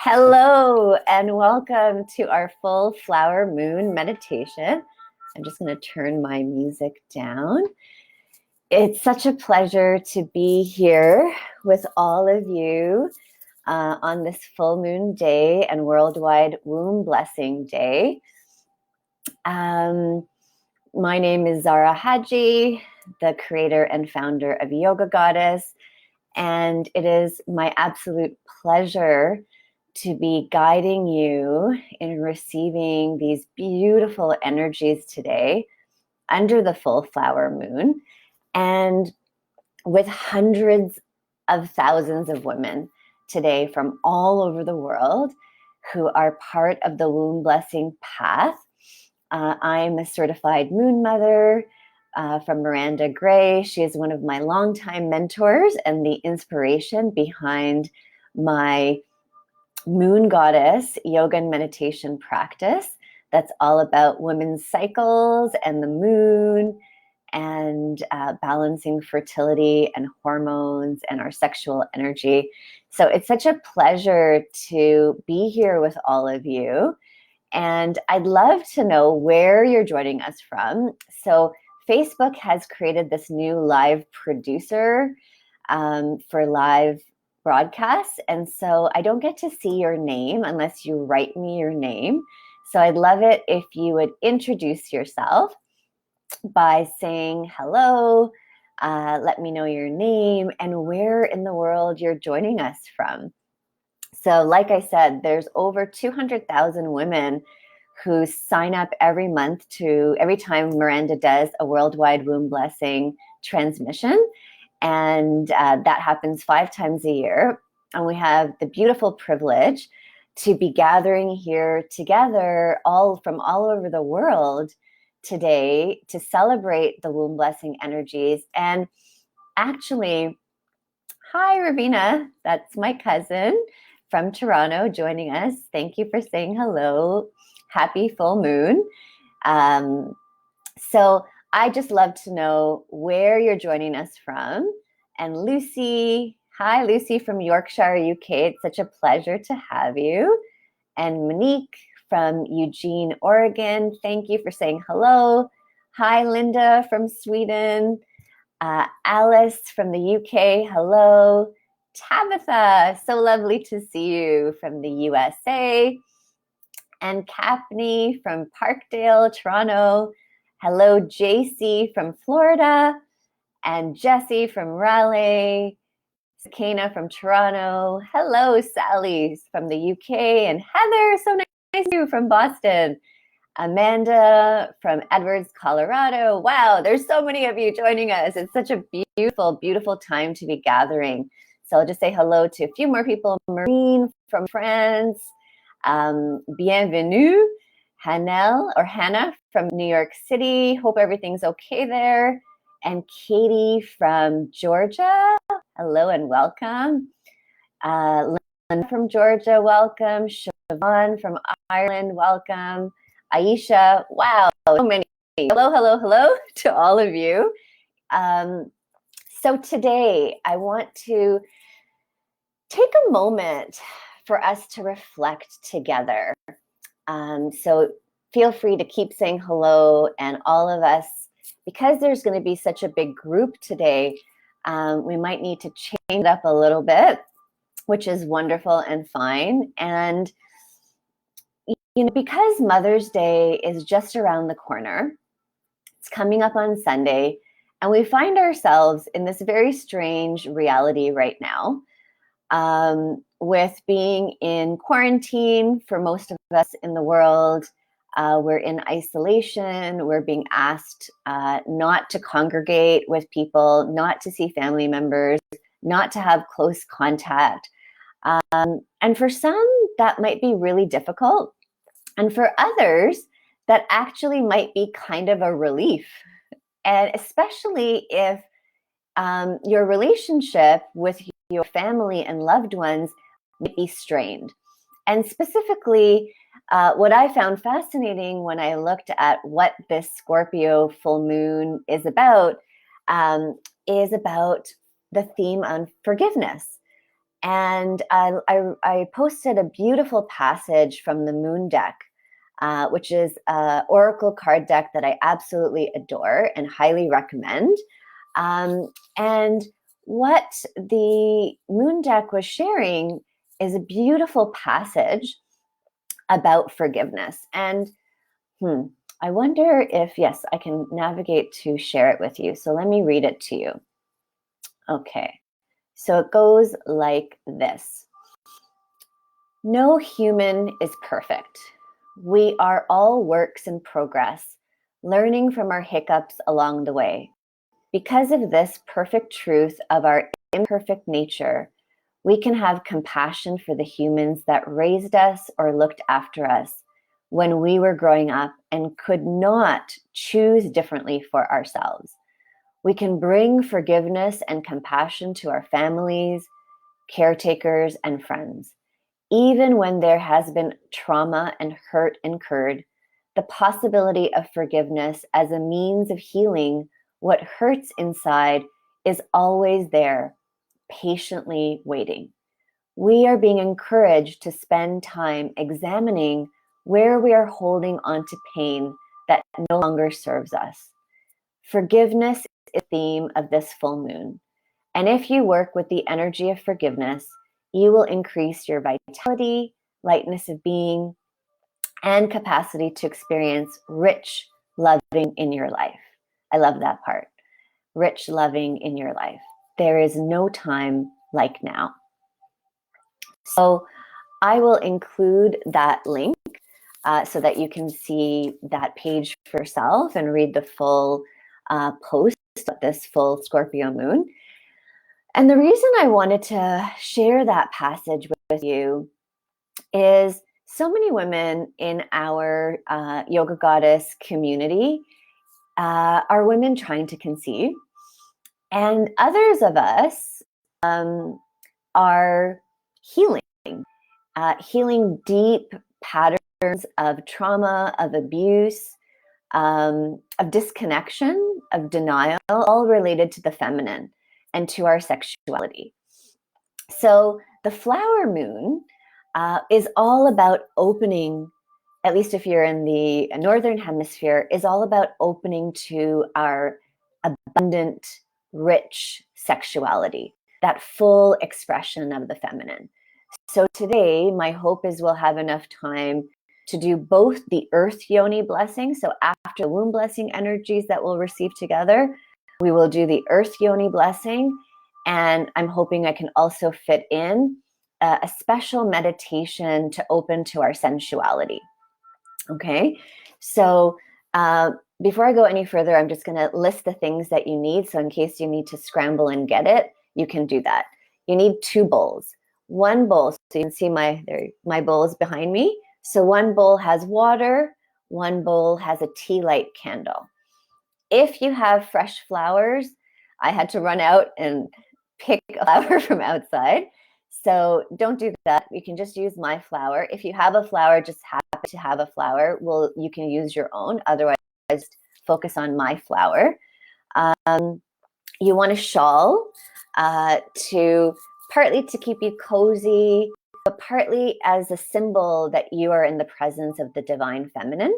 Hello and welcome to our full flower moon meditation. I'm just going to turn my music down. It's such a pleasure to be here with all of you on this full moon day and worldwide womb blessing day. My name is Zara Haji, the creator and founder of Yoga Goddess, and it is my absolute pleasure to be guiding you in receiving these beautiful energies today under the full flower moon and with hundreds of thousands of women today from all over the world who are part of the womb blessing path. I'm a certified moon mother from Miranda Gray. She is one of my longtime mentors and the inspiration behind my Moon Goddess yoga and meditation practice that's all about women's cycles and the moon and balancing fertility and hormones and our sexual energy. So it's such a pleasure to be here with all of you. And I'd love to know where you're joining us from. So Facebook has created this new live producer for live broadcasts. And so I don't get to see your name unless you write me your name. So I'd love it if you would introduce yourself by saying hello, let me know your name and where in the world you're joining us from. So like I said, there's over 200,000 women who sign up every time Miranda does a worldwide womb blessing transmission. And that happens 5 times a year. And we have the beautiful privilege to be gathering here together from all over the world today to celebrate the womb blessing energies. And actually, hi, Ravina, that's my cousin from Toronto joining us. Thank you for saying hello. Happy full moon. So I just love to know where you're joining us from. And Lucy, hi, Lucy from Yorkshire, UK. It's such a pleasure to have you. And Monique from Eugene, Oregon. Thank you for saying hello. Hi, Linda from Sweden. Alice from the UK. Hello. Tabitha, so lovely to see you from the USA. And Capney from Parkdale, Toronto. Hello, JC from Florida. And Jessie from Raleigh. Sakina from Toronto. Hello, Sally from the UK. And Heather, so nice to see you from Boston. Amanda from Edwards, Colorado. Wow, there's so many of you joining us. It's such a beautiful, beautiful time to be gathering. So I'll just say hello to a few more people. Maureen from France. Bienvenue. Hannah from New York City. Hope everything's okay there. And Katie from Georgia. Hello and welcome. Linda from Georgia, welcome. Siobhan from Ireland, welcome. Aisha, wow, so many. Hello to all of you. So today I want to take a moment for us to reflect together. So feel free to keep saying hello, and all of us, because there's going to be such a big group today, we might need to change it up a little bit, which is wonderful and fine. And because Mother's Day is just around the corner, it's coming up on Sunday, and we find ourselves in this very strange reality right now, with being in quarantine for most of us in the world. We're in isolation. We're being asked not to congregate with people, not to see family members, not to have close contact. And for some, that might be really difficult. And for others, that actually might be kind of a relief. And especially if your relationship with your family and loved ones might be strained. And specifically, what I found fascinating when I looked at what this Scorpio full moon is about the theme on forgiveness. And I posted a beautiful passage from the Moon deck, which is an oracle card deck that I absolutely adore and highly recommend. And what the Moon deck was sharing is a beautiful passage about forgiveness. And I wonder if, yes, I can navigate to share it with you. So let me read it to you. Okay, so it goes like this. No human is perfect. We are all works in progress, learning from our hiccups along the way. Because of this perfect truth of our imperfect nature, we can have compassion for the humans that raised us or looked after us when we were growing up and could not choose differently for ourselves. We can bring forgiveness and compassion to our families, caretakers, and friends. Even when there has been trauma and hurt incurred, the possibility of forgiveness as a means of healing what hurts inside is always there, patiently waiting. We are being encouraged to spend time examining where we are holding on to pain that no longer serves us. Forgiveness is the theme of this full moon. And if you work with the energy of forgiveness, you will increase your vitality, lightness of being, and capacity to experience rich loving in your life. I love that part. Rich loving in your life. There is no time like now. So I will include that link so that you can see that page for yourself and read the full post of this full Scorpio moon. And the reason I wanted to share that passage with you is so many women in our Yoga Goddess community are women trying to conceive. And others of us are healing, healing deep patterns of trauma, of abuse, of disconnection, of denial, all related to the feminine and to our sexuality. So the flower moon is all about opening, at least if you're in the northern hemisphere, is all about opening to our abundant, rich sexuality, that full expression of the feminine. So today, my hope is we'll have enough time to do both the earth yoni blessing. So after the womb blessing energies that we'll receive together, we will do the earth yoni blessing. And I'm hoping I can also fit in a special meditation to open to our sensuality. Okay, so before I go any further, I'm just going to list the things that you need. So in case you need to scramble and get it, you can do that. You need 2 bowls. One bowl, so you can see my bowls behind me. So one bowl has water, one bowl has a tea light candle. If you have fresh flowers, I had to run out and pick a flower from outside. So don't do that. You can just use my flower. If you have a flower, just happen to have a flower, well, you can use your own. Otherwise, focus on my flower. You want a shawl to partly to keep you cozy, but partly as a symbol that you are in the presence of the divine feminine.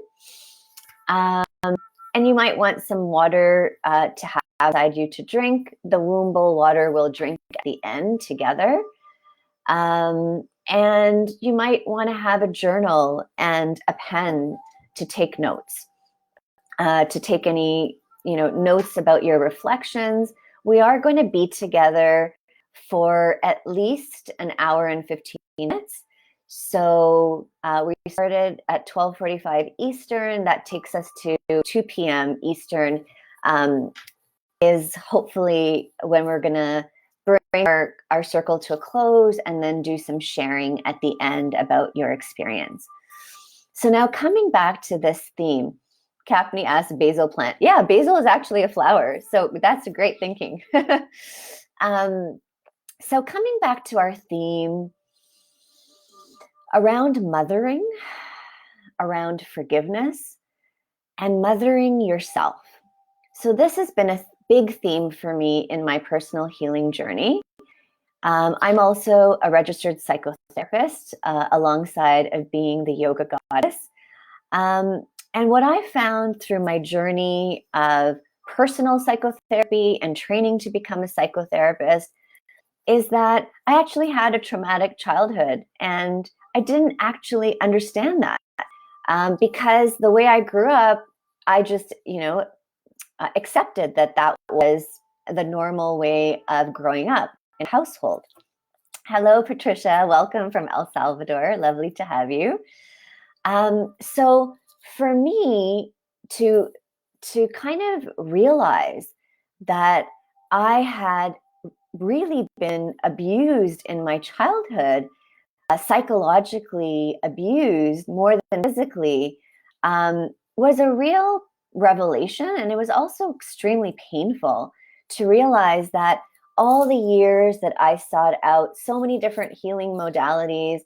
And you might want some water to have beside you to drink. The womb bowl water will drink at the end together. And you might want to have a journal and a pen to take notes, to take any notes about your reflections. We are going to be together for at least an hour and 15 minutes. So we started at 12:45 Eastern. That takes us to 2 p.m. Eastern, is hopefully when we're going to bring our circle to a close and then do some sharing at the end about your experience. So now coming back to this theme, Capney asked basil plant. Yeah, basil is actually a flower. So that's great thinking. So coming back to our theme around mothering, around forgiveness, and mothering yourself. So this has been a big theme for me in my personal healing journey. I'm also a registered psychotherapist alongside of being the yoga goddess. And what I found through my journey of personal psychotherapy and training to become a psychotherapist is that I actually had a traumatic childhood, and I didn't actually understand that because the way I grew up, I just, accepted that that was the normal way of growing up in a household. Hello, Patricia. Welcome from El Salvador. Lovely to have you. So for me to kind of realize that I had really been abused in my childhood, psychologically abused more than physically, was a real revelation. And it was also extremely painful to realize that all the years that I sought out so many different healing modalities,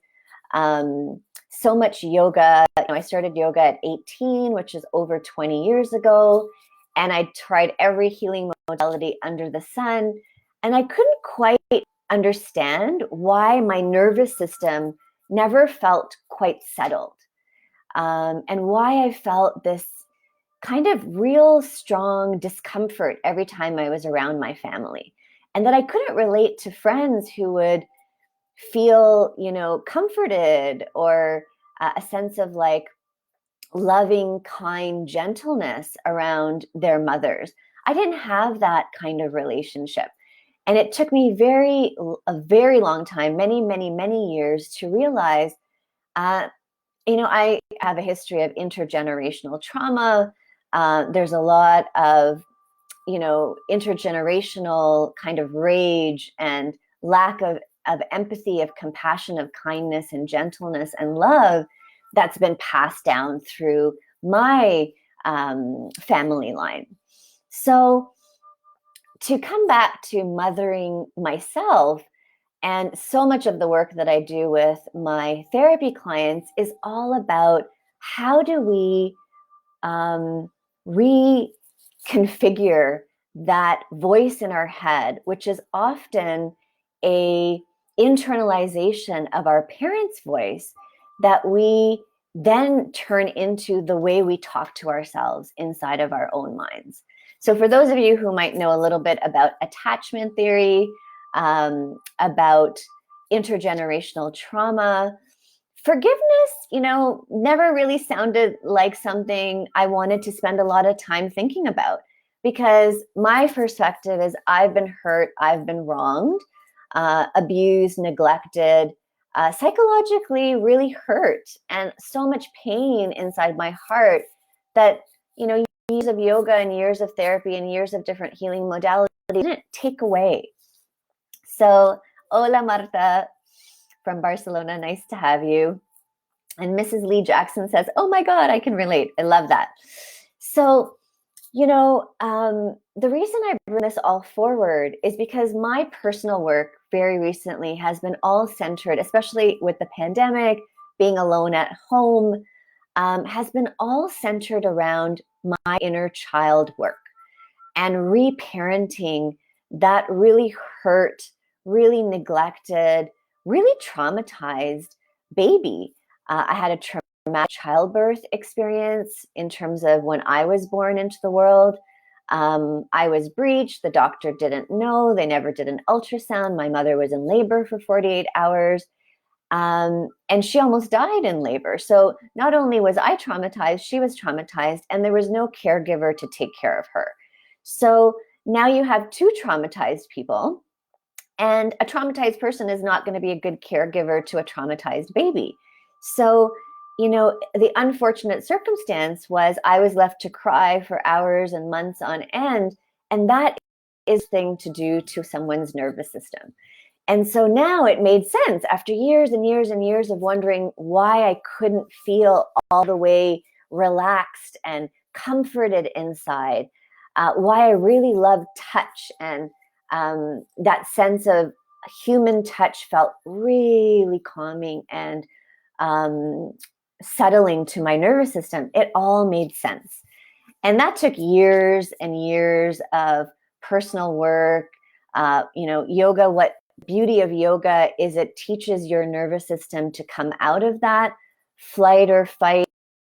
so much yoga. I started yoga at 18, which is over 20 years ago. And I tried every healing modality under the sun. And I couldn't quite understand why my nervous system never felt quite settled, and why I felt this kind of real strong discomfort every time I was around my family, and that I couldn't relate to friends who would feel, comforted, or a sense of like loving, kind gentleness around their mothers. I didn't have that kind of relationship. And it took me a very long time, many, many, many years to realize, I have a history of intergenerational trauma. There's a lot of, intergenerational kind of rage and lack of empathy, of compassion, of kindness and gentleness and love that's been passed down through my family line. So to come back to mothering myself, and so much of the work that I do with my therapy clients is all about how do we reconfigure that voice in our head, which is often a internalization of our parents' voice that we then turn into the way we talk to ourselves inside of our own minds. So for those of you who might know a little bit about attachment theory, about intergenerational trauma, forgiveness, never really sounded like something I wanted to spend a lot of time thinking about, because my perspective is I've been hurt, I've been wronged, abused, neglected, psychologically really hurt, and so much pain inside my heart that, years of yoga and years of therapy and years of different healing modalities didn't take away. So, hola Marta from Barcelona, nice to have you. And Mrs. Lee Jackson says, oh my God, I can relate. I love that. So, the reason I bring this all forward is because my personal work very recently has been all centered, especially with the pandemic, being alone at home, has been all centered around my inner child work and reparenting that really hurt, really neglected, really traumatized baby. I had a traumatic childbirth experience in terms of when I was born into the world. I was breached. The doctor didn't know. They never did an ultrasound. My mother was in labor for 48 hours. And she almost died in labor. So not only was I traumatized, she was traumatized, and there was no caregiver to take care of her. So now you have two traumatized people, and a traumatized person is not going to be a good caregiver to a traumatized baby. So, the unfortunate circumstance was I was left to cry for hours and months on end, and that is a thing to do to someone's nervous system. And so now it made sense after years and years and years of wondering why I couldn't feel all the way relaxed and comforted inside, why I really loved touch, and that sense of human touch felt really calming and settling to my nervous system. It all made sense. And that took years and years of personal work, yoga, what beauty of yoga is it teaches your nervous system to come out of that flight or fight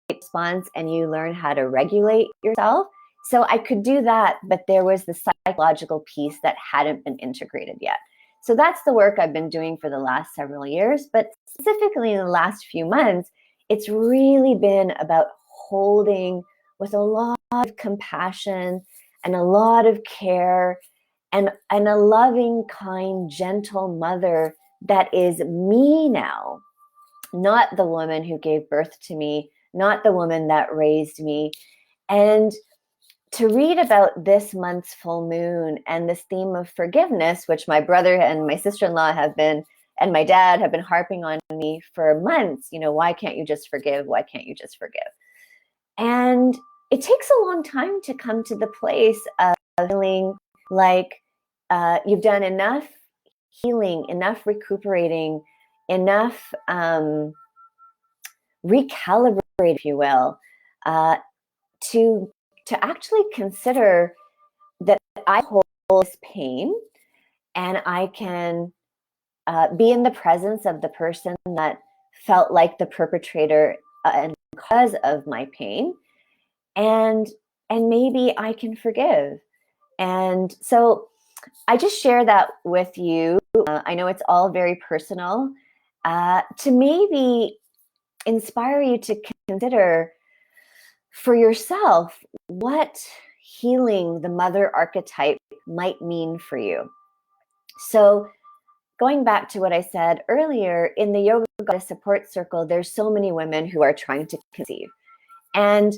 response, and you learn how to regulate yourself. So I could do that, but there was the psychological piece that hadn't been integrated yet. So that's the work I've been doing for the last several years, but specifically in the last few months, it's really been about holding with a lot of compassion and a lot of care and a loving, kind, gentle mother that is me now, not the woman who gave birth to me, not the woman that raised me. And to read about this month's full moon and this theme of forgiveness, which my brother and my sister-in-law have been, and my dad have been harping on me for months, why can't you just forgive? Why can't you just forgive? And it takes a long time to come to the place of feeling like you've done enough healing, enough recuperating, enough recalibrate, if you will, to actually consider that I hold this pain and I can be in the presence of the person that felt like the perpetrator and because of my pain, and maybe I can forgive. And so I just share that with you. I know it's all very personal, to maybe inspire you to consider for yourself what healing the mother archetype might mean for you. So going back to what I said earlier, in the Yoga Goddess Support Circle, there's so many women who are trying to conceive. And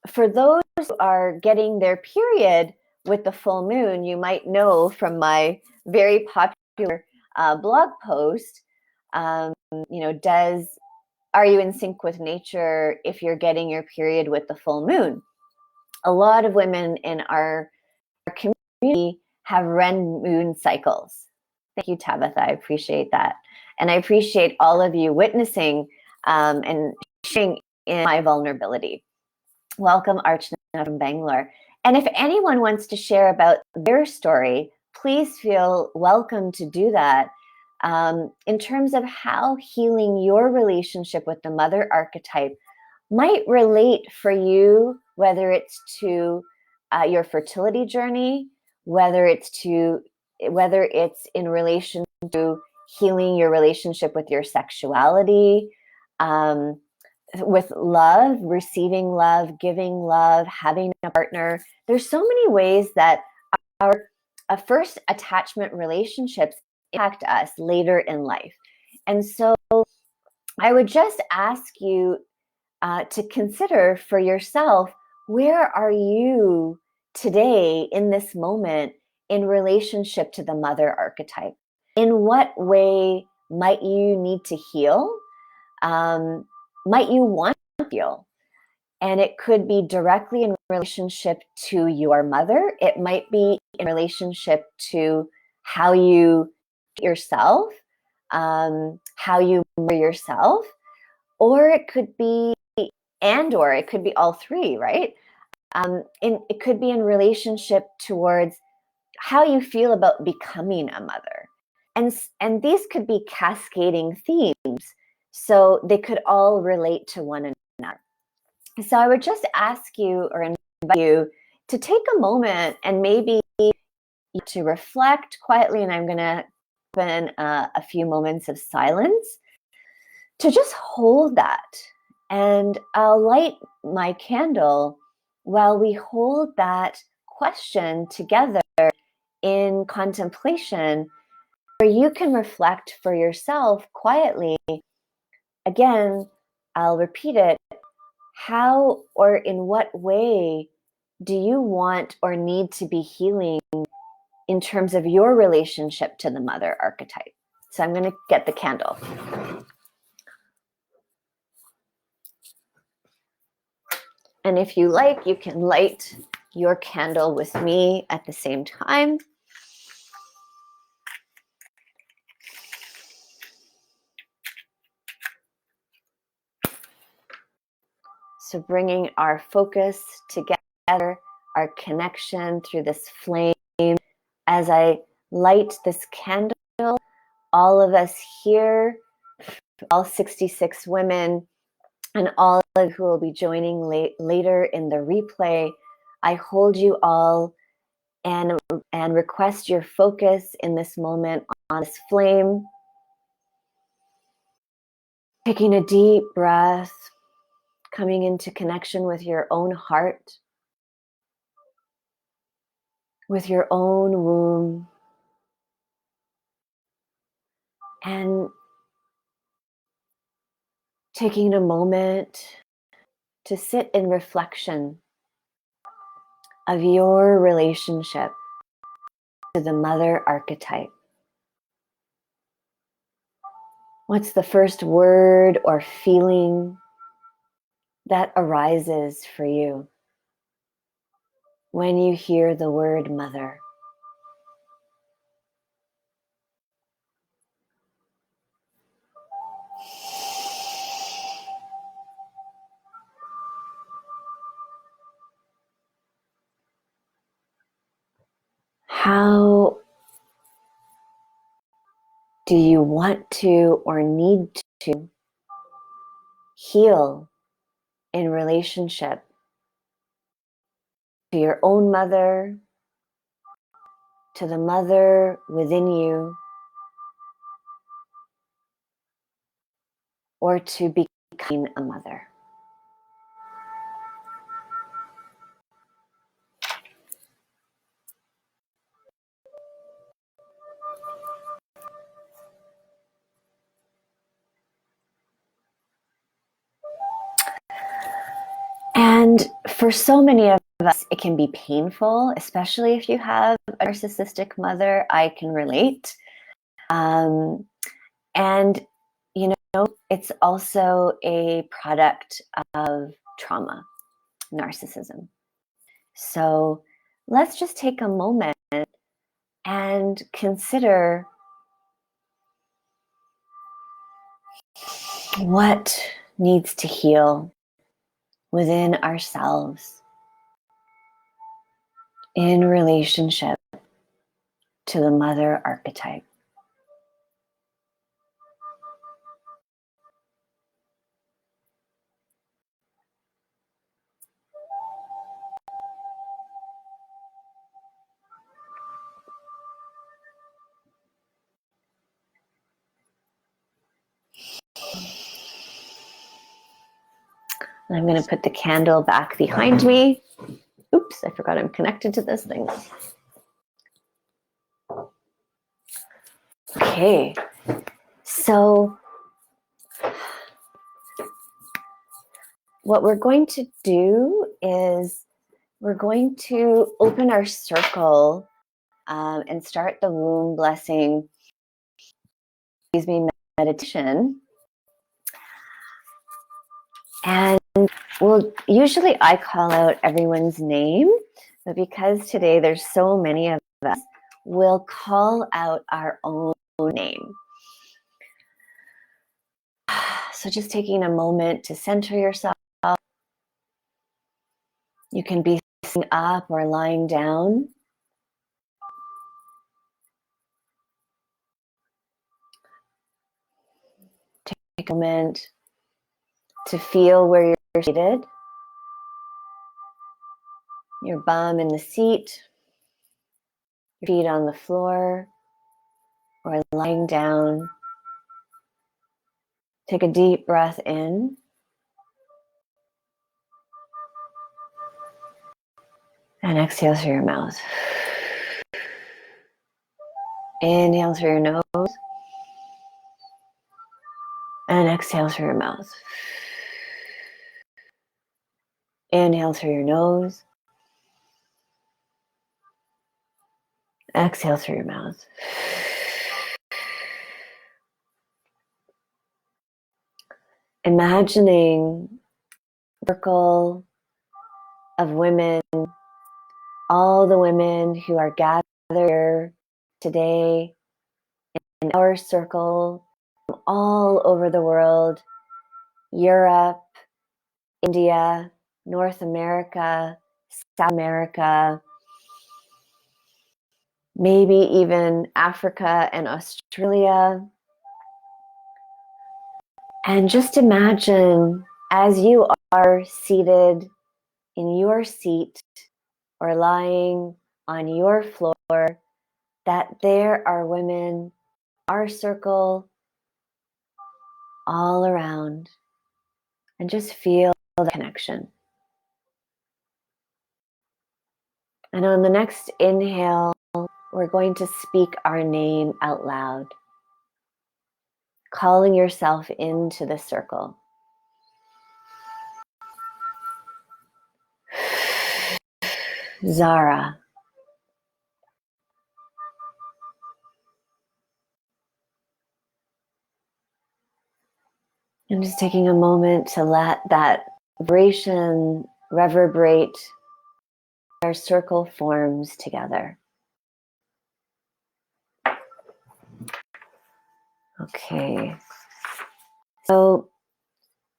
for those who are getting their period with the full moon, you might know from my very popular blog post, are you in sync with nature if you're getting your period with the full moon? A lot of women in our community have Ren moon cycles. Thank you, Tabitha. I appreciate that. And I appreciate all of you witnessing and sharing in my vulnerability. Welcome, Archana from Bangalore. And if anyone wants to share about their story, please feel welcome to do that. In terms of how healing your relationship with the mother archetype might relate for you, whether it's to your fertility journey, whether it's in relation to healing your relationship with your sexuality, with love, receiving love, giving love, having a partner. There's so many ways that our first attachment relationships impact us later in life. And so I would just ask you to consider for yourself, where are you today in this moment in relationship to the mother archetype? In what way might you need to heal? Might you want to heal? And it could be directly in relationship to your mother. It might be in relationship to how you yourself, how you mirror yourself, or it could be, or it could be all three, right? It could be in relationship towards how you feel about becoming a mother. And these could be cascading themes, so they could all relate to one another. So I would just ask you or invite you to take a moment and maybe to reflect quietly, and I'm going to open a few moments of silence to just hold that. And I'll light my candle while we hold that question together in contemplation, where you can reflect for yourself quietly. Again, I'll repeat it. How or in what way do you want or need to be healing in terms of your relationship to the mother archetype? So I'm going to get the candle. And if you like, you can light your candle with me at the same time. So bringing our focus together, our connection through this flame. As I light this candle, all of us here, all 66 women, and all of who will be joining later in the replay, I hold you all and request your focus in this moment on this flame. Taking a deep breath, coming into connection with your own heart, with your own womb, and taking a moment to sit in reflection of your relationship to the mother archetype. What's the first word or feeling that arises for you when you hear the word mother? How do you want to or need to heal in relationship to your own mother, to the mother within you, or to becoming a mother? And for so many of us, it can be painful, especially if you have a narcissistic mother. I can relate. And, it's also a product of trauma, narcissism. So let's just take a moment and consider what needs to heal within ourselves in relationship to the mother archetype. I'm going to put the candle back behind me. Oops, I forgot I'm connected to this thing. Okay, so what we're going to do is we're going to open our circle and start the womb blessing, meditation. And usually I call out everyone's name, but because today there's so many of us, we'll call out our own name. So just taking a moment to center yourself. You can be sitting up or lying down. Take a moment to feel where you're seated. Your bum in the seat, your feet on the floor, or lying down. Take a deep breath in. And exhale through your mouth. Inhale through your nose. And exhale through your mouth. Inhale through your nose. Exhale through your mouth. Imagining a circle of women, all the women who are gathered here today in our circle from all over the world, Europe, India, North America, South America, maybe even Africa and Australia. And just imagine as you are seated in your seat or lying on your floor that there are women, our circle, all around, and just feel the connection. And on the next inhale, we're going to speak our name out loud, calling yourself into the circle. Zara. And just taking a moment to let that vibration reverberate. Our circle forms together. Okay. So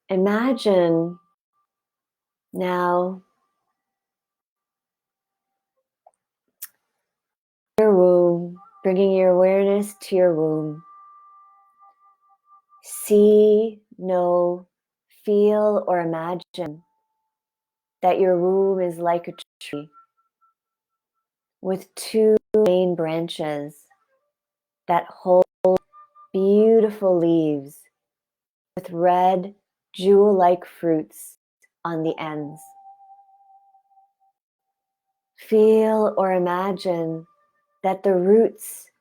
imagine now your womb, bringing your awareness to your womb. See, know, feel, or imagine that your womb is like a tree with two main branches that hold beautiful leaves with red, jewel-like fruits on the ends. Feel or imagine that the roots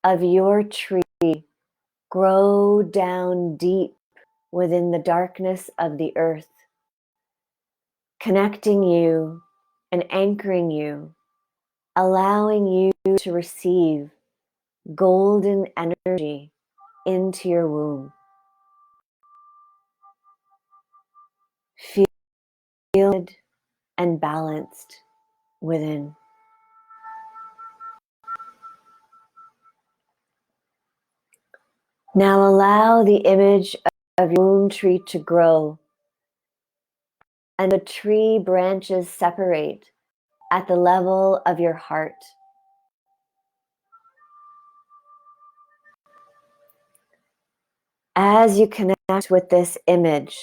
of your tree grow down deep within the darkness of the earth, connecting you and anchoring you, allowing you to receive golden energy into your womb. Feel good and balanced within. Now allow the image of your womb tree to grow, and the tree branches separate at the level of your heart. As you connect with this image,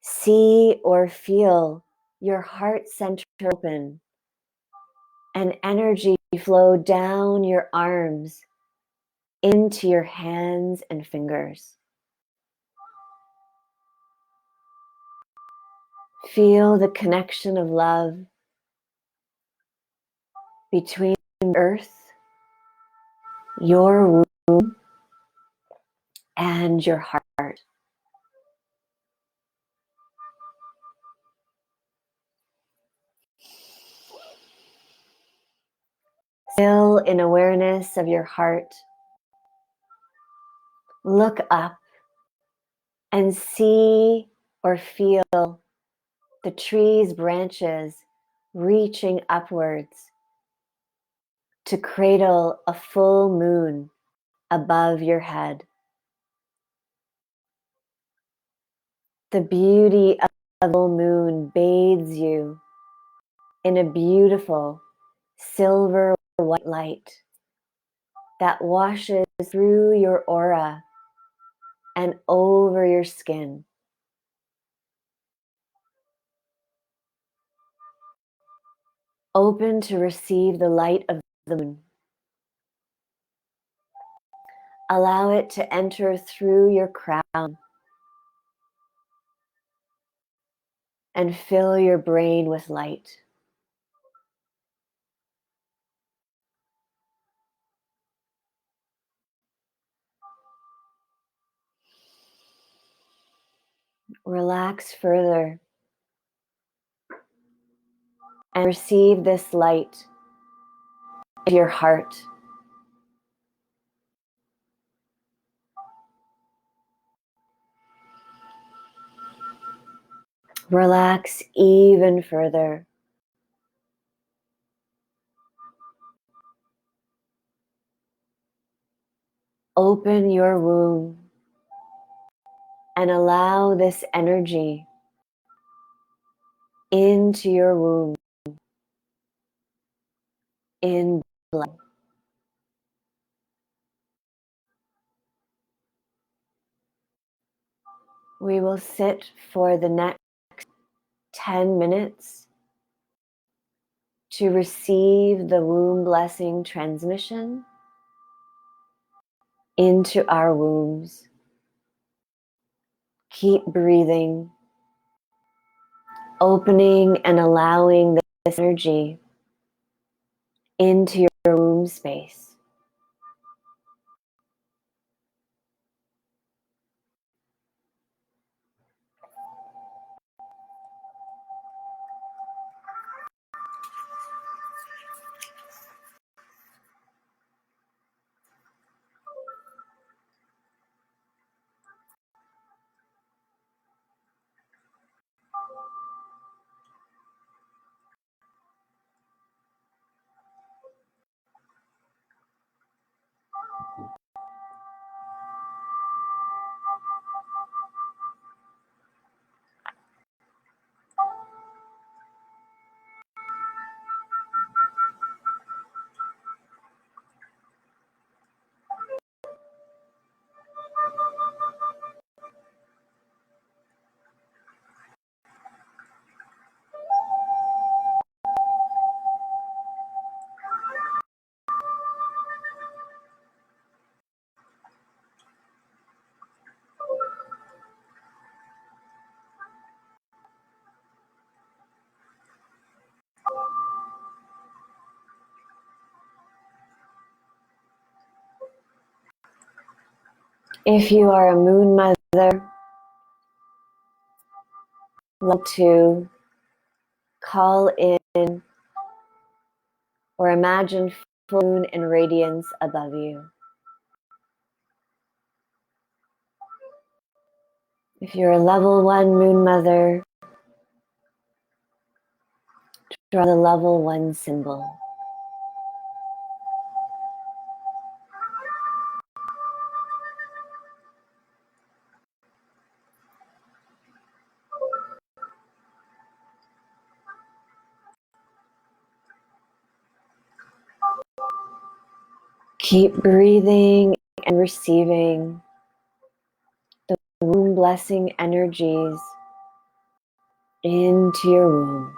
see or feel your heart center open and energy flow down your arms into your hands and fingers. Feel the connection of love between earth, your womb, and your heart. Still in awareness of your heart, look up and see or feel the tree's branches reaching upwards to cradle a full moon above your head. The beauty of the full moon bathes you in a beautiful silver white light that washes through your aura and over your skin. Open to receive the light of the moon. Allow it to enter through your crown and fill your brain with light. Relax further and receive this light of your heart. Relax even further. Open your womb and allow this energy into your womb, in blood. We will sit for the next 10 minutes to receive the womb blessing transmission into our wombs. Keep breathing, opening and allowing this energy into your womb space. If you are a moon mother, love to call in or imagine full moon and radiance above you. If you're a level 1 moon mother, draw the level 1 symbol. Keep breathing and receiving the womb blessing energies into your womb.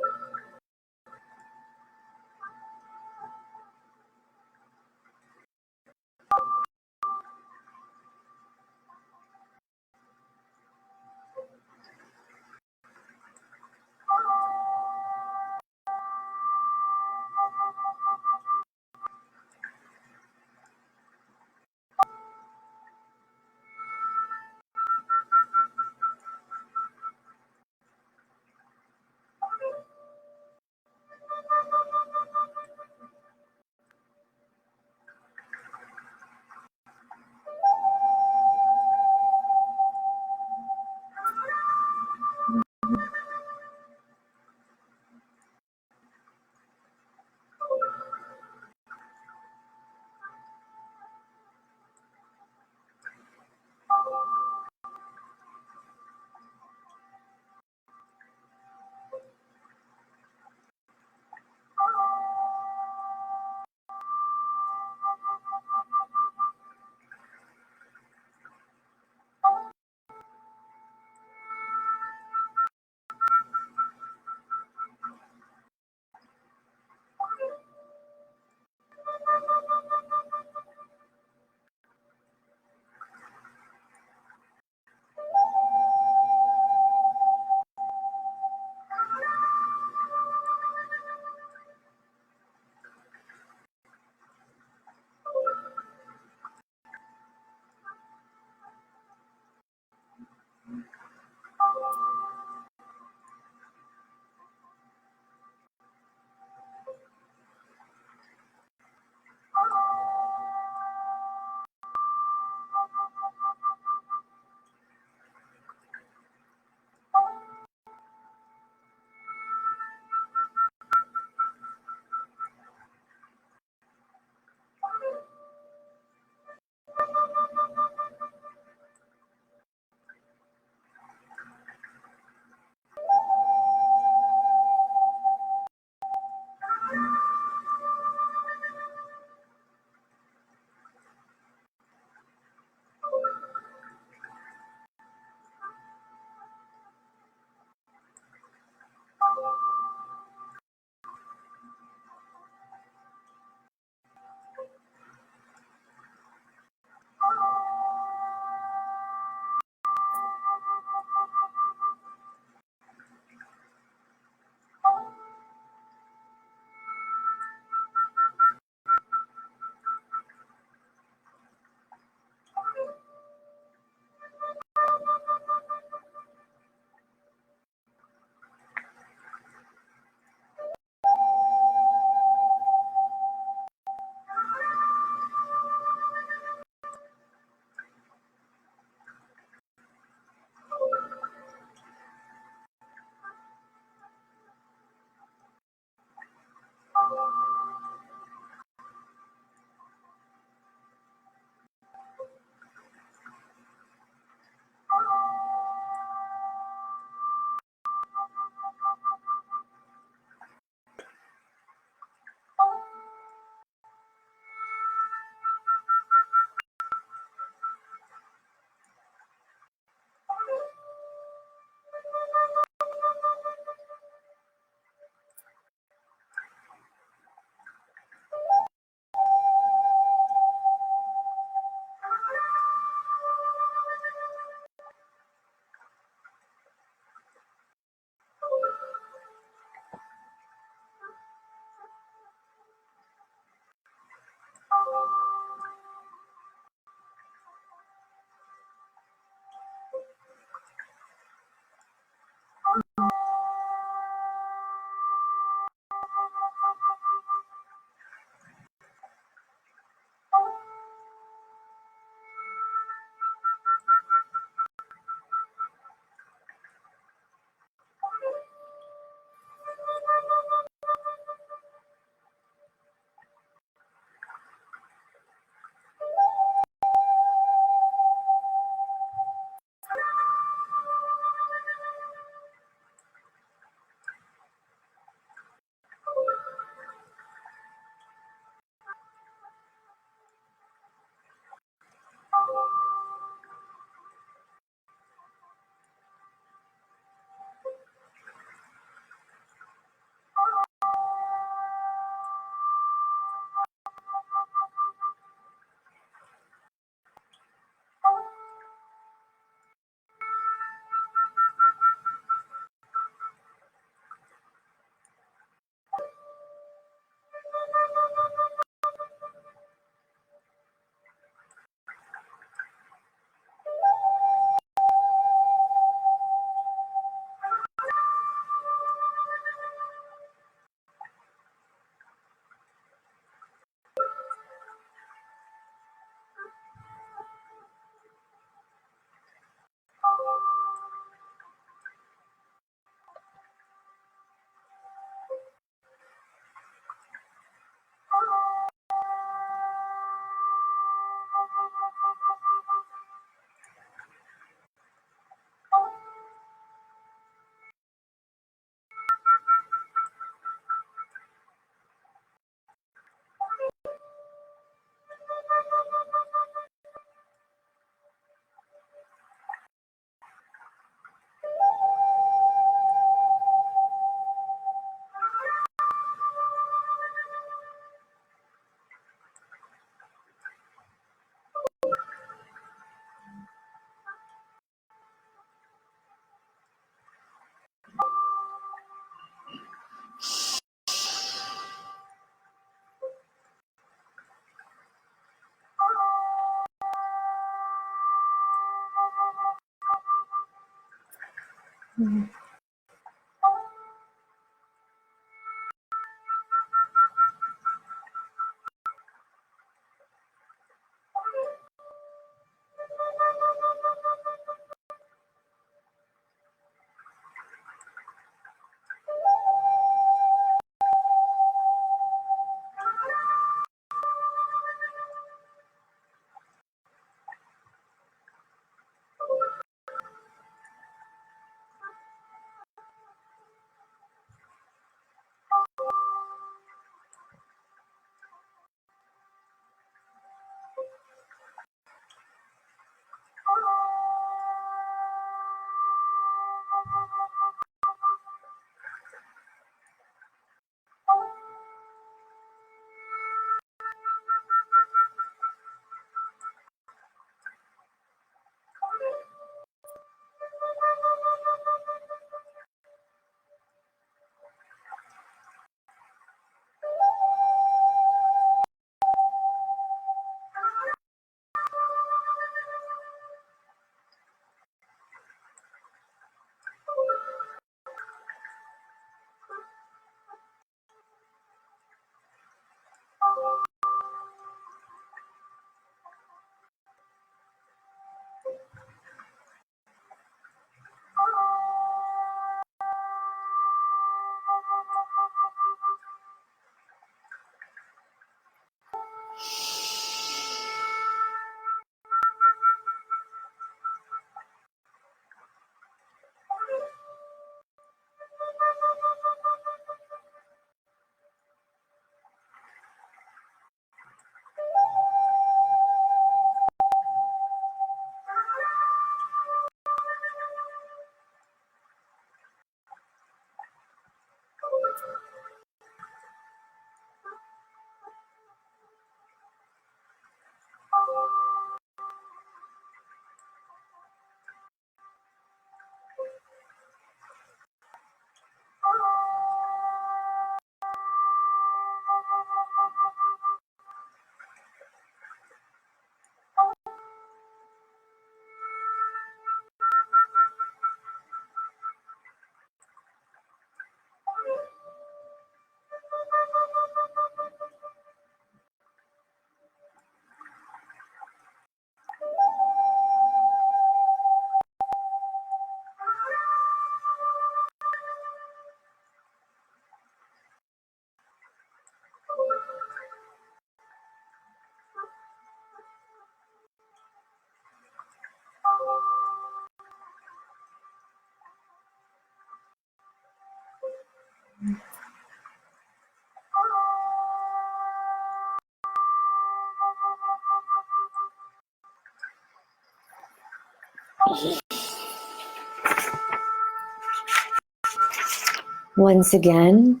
Once again,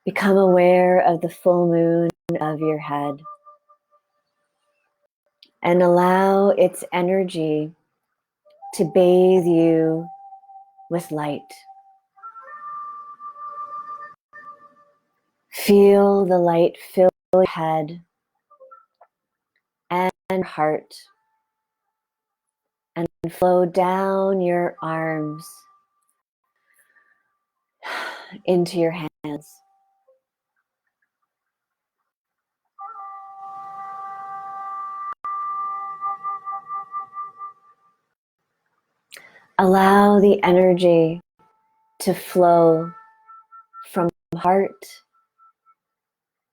become aware of the full moon of your head and allow its energy to bathe you with light. Feel the light fill your head and heart and flow down your arms into your hands. Allow the energy to flow from heart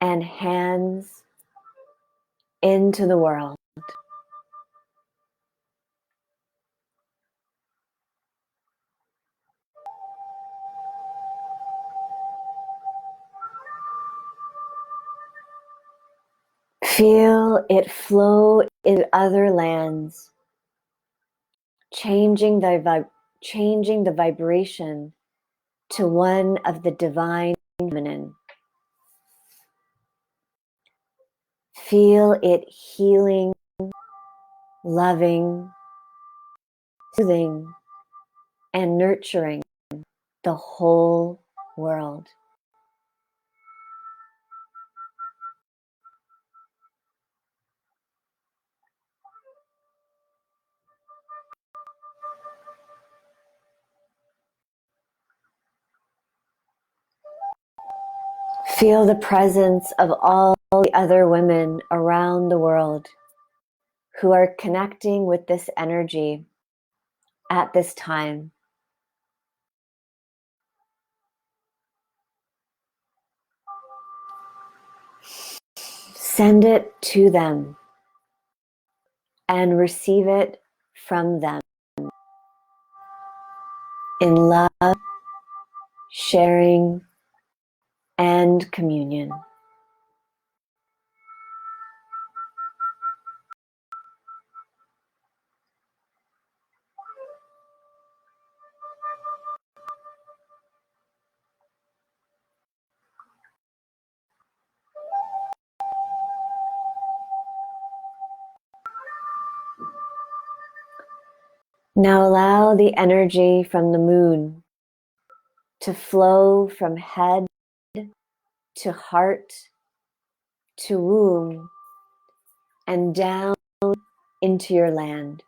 and hands into the world. Feel it flow in other lands, changing the vibration to one of the divine feminine. Feel it healing, loving, soothing, and nurturing the whole world. Feel the presence of all the other women around the world who are connecting with this energy at this time. Send it to them and receive it from them in love, sharing, and communion. Now allow the energy from the moon to flow from head to heart to womb and down into your land.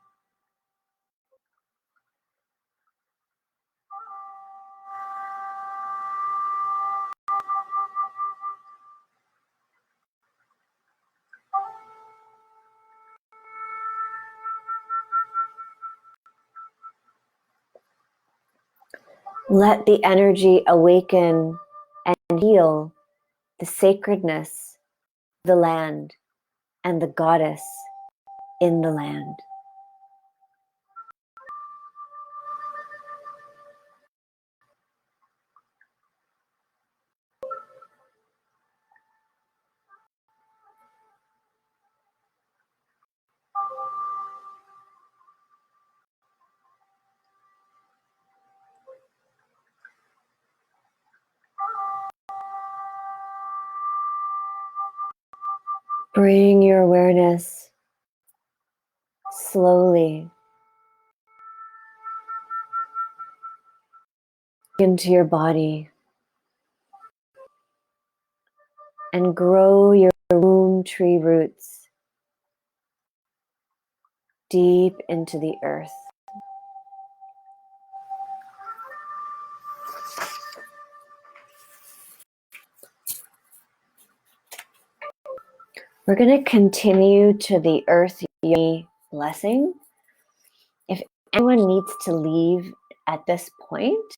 Let the energy awaken and heal the sacredness of the land and the goddess in the land. Bring your awareness slowly into your body and grow your womb tree roots deep into the earth. We're going to continue to the Earth Yoni blessing. If anyone needs to leave at this point,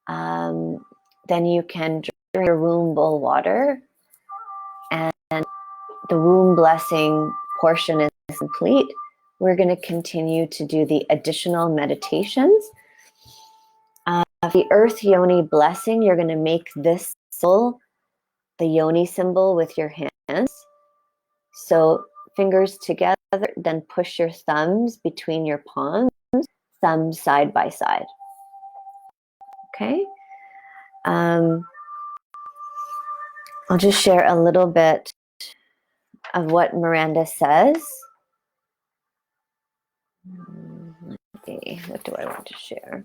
then you can drink your womb bowl water, and the womb blessing portion is complete. We're going to continue to do the additional meditations. The Earth Yoni blessing, you're going to make this symbol, the Yoni symbol, with your hands. So fingers together, then push your thumbs between your palms, thumbs side by side. Okay. I'll just share a little bit of what Miranda says. Let's see, what do I want to share?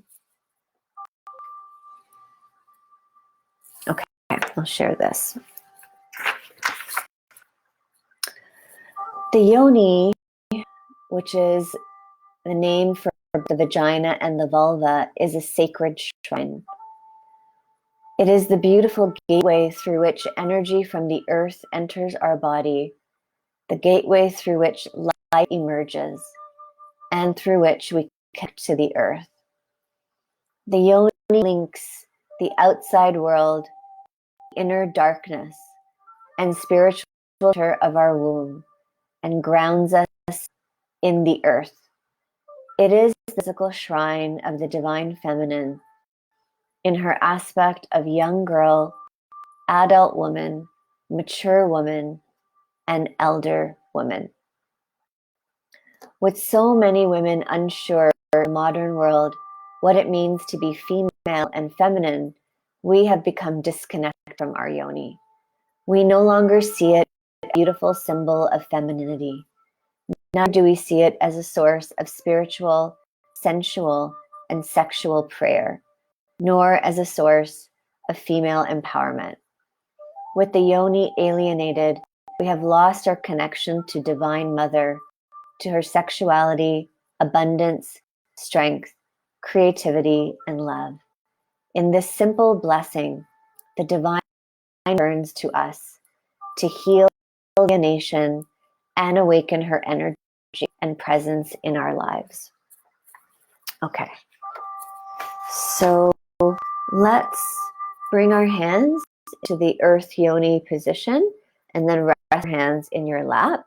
Okay, I'll share this. The yoni, which is the name for the vagina and the vulva, is a sacred shrine. It is the beautiful gateway through which energy from the earth enters our body, the gateway through which light emerges, and through which we connect to the earth. The yoni links the outside world, the inner darkness, and spiritual center of our womb, and grounds us in the earth. It is the physical shrine of the divine feminine in her aspect of young girl, adult woman, mature woman, and elder woman. With so many women unsure in the modern world what it means to be female and feminine, we have become disconnected from our yoni. We no longer see it as a beautiful symbol of femininity. Now do we see it as a source of spiritual, sensual, and sexual prayer, nor as a source of female empowerment. With the yoni alienated, we have lost our connection to Divine Mother, to her sexuality, abundance, strength, creativity, and love. In this simple blessing, the divine turns to us to heal the nation and awaken her energy and presence in our lives. Okay, so let's bring our hands to the earth yoni position and then rest your hands in your lap.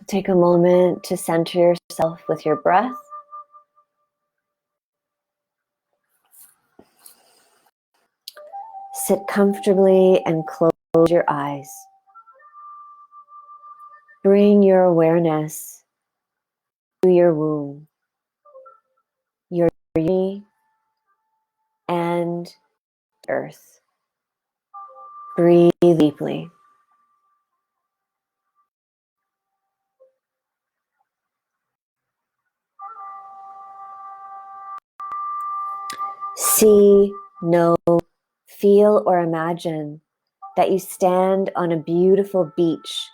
Take a moment to center yourself with your breath. Sit comfortably and close your eyes. Bring your awareness to your womb, your yoni, and earth. Breathe deeply. See, know, feel, or imagine that you stand on a beautiful beach,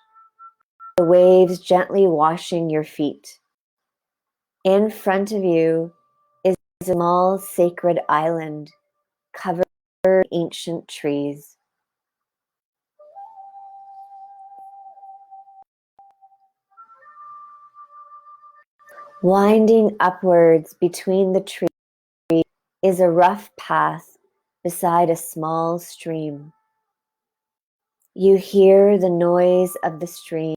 the waves gently washing your feet. In front of you is a small sacred island covered in ancient trees. Winding upwards between the trees is a rough path beside a small stream. You hear the noise of the stream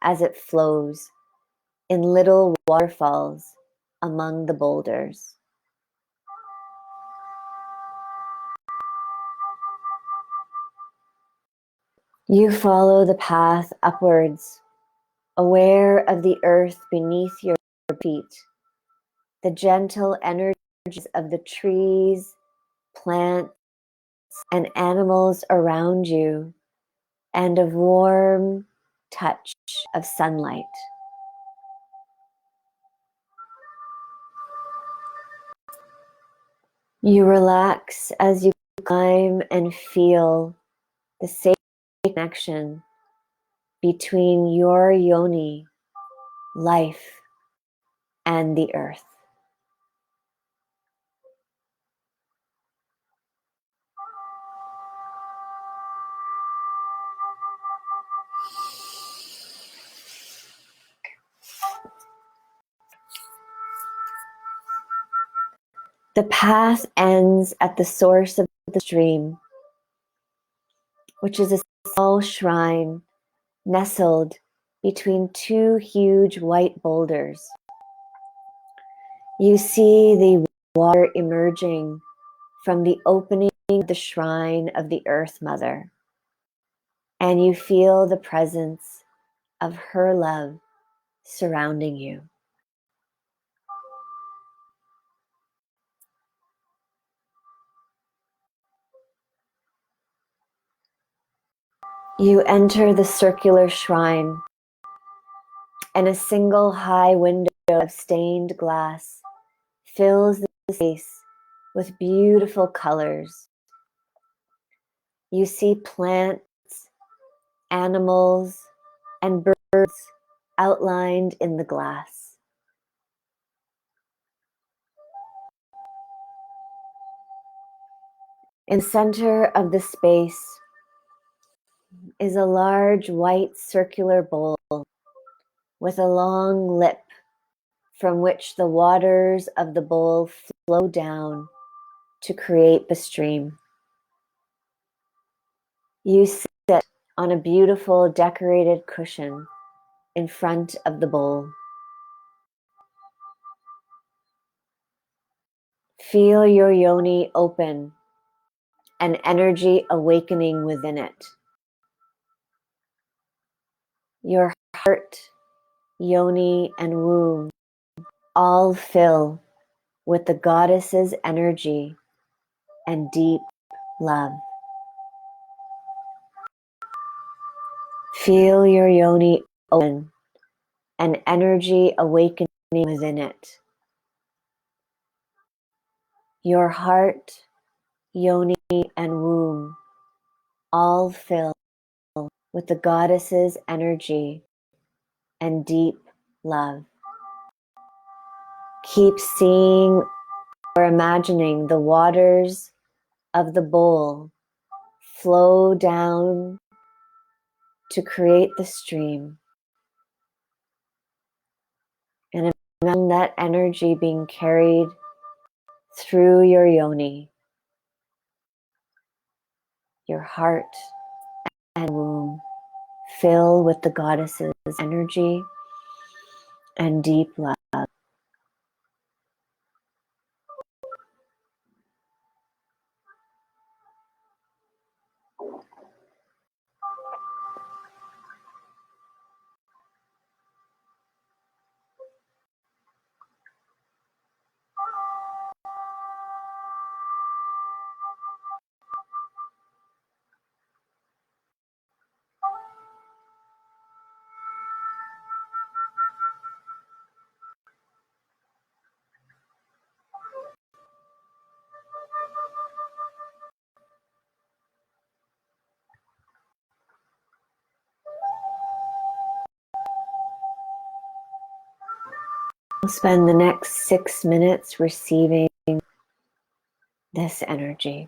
as it flows in little waterfalls among the boulders. You follow the path upwards, aware of the earth beneath your feet, the gentle energies of the trees, plants, and animals around you, and a warm touch of sunlight. You relax as you climb and feel the safe connection between your yoni, life, and the earth. The path ends at the source of the stream, which is a small shrine nestled between two huge white boulders. You see the water emerging from the opening of the shrine of the Earth Mother, and you feel the presence of her love surrounding you. You enter the circular shrine, and a single high window of stained glass fills the space with beautiful colors. You see plants, animals, and birds outlined in the glass. In the center of the space is a large white circular bowl with a long lip from which the waters of the bowl flow down to create the stream. You sit on a beautiful decorated cushion in front of the bowl. Feel your yoni open and energy awakening within it. Your heart, yoni, and womb all fill with the goddess's energy and deep love. Feel your yoni open and energy awakening within it. Your heart, yoni, and womb all fill with the goddess's energy and deep love. Keep seeing imagining the waters of the bowl flow down to create the stream. And imagine that energy being carried through your yoni, your heart and womb, fill with the goddess's energy and deep love. We'll spend the next 6 minutes receiving this energy.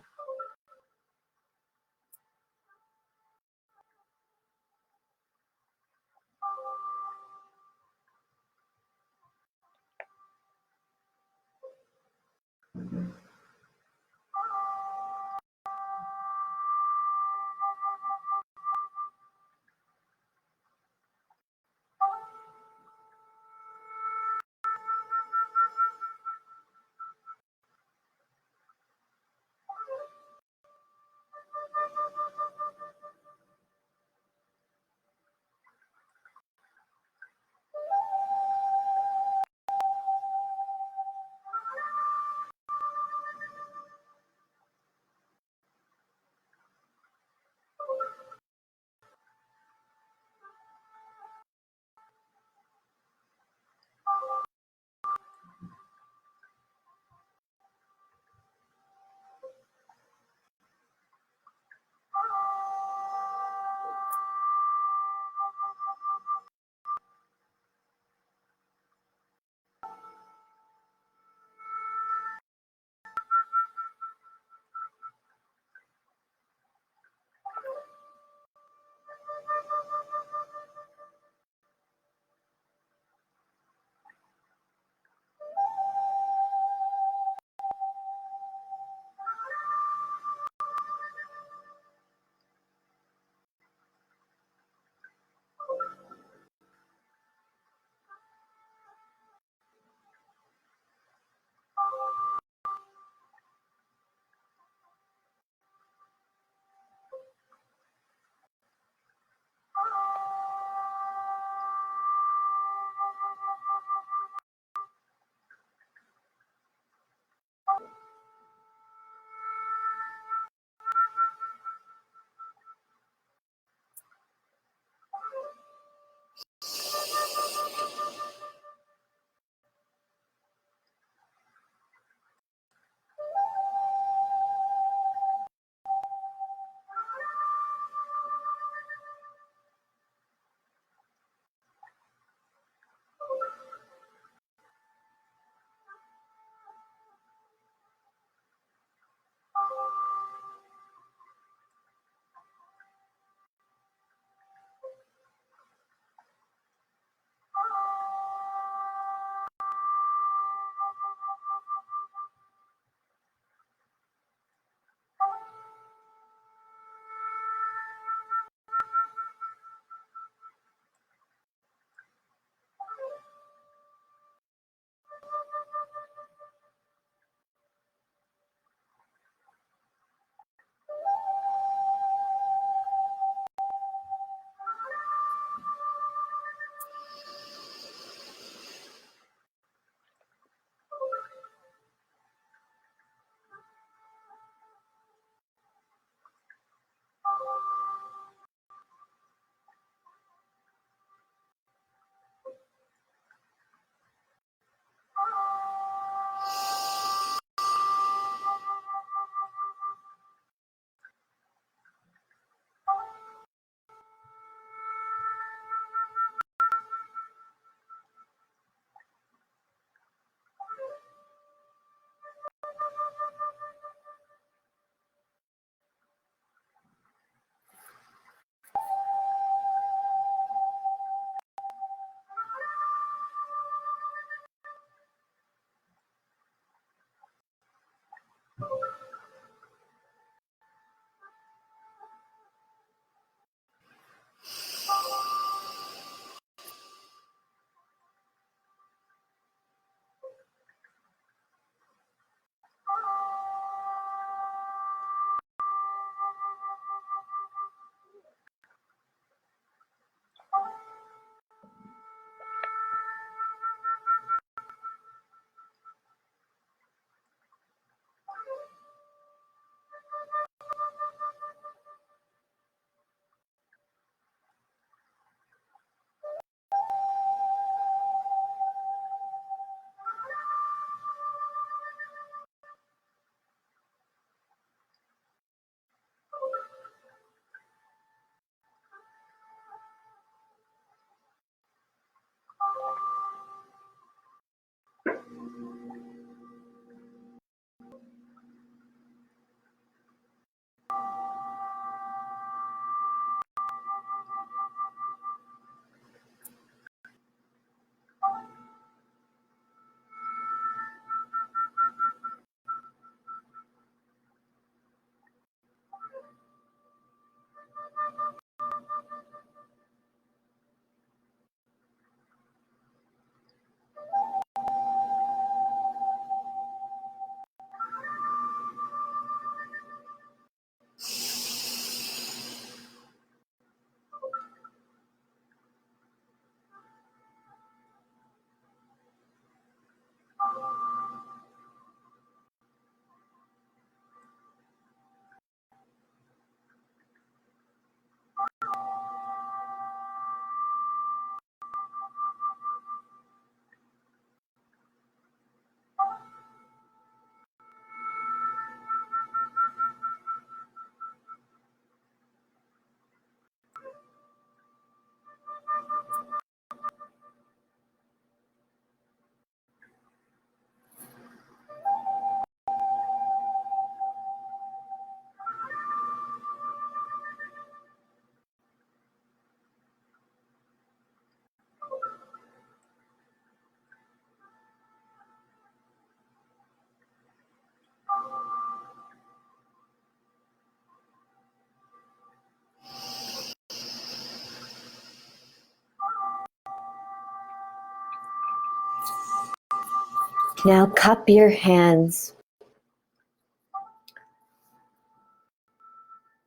Now cup your hands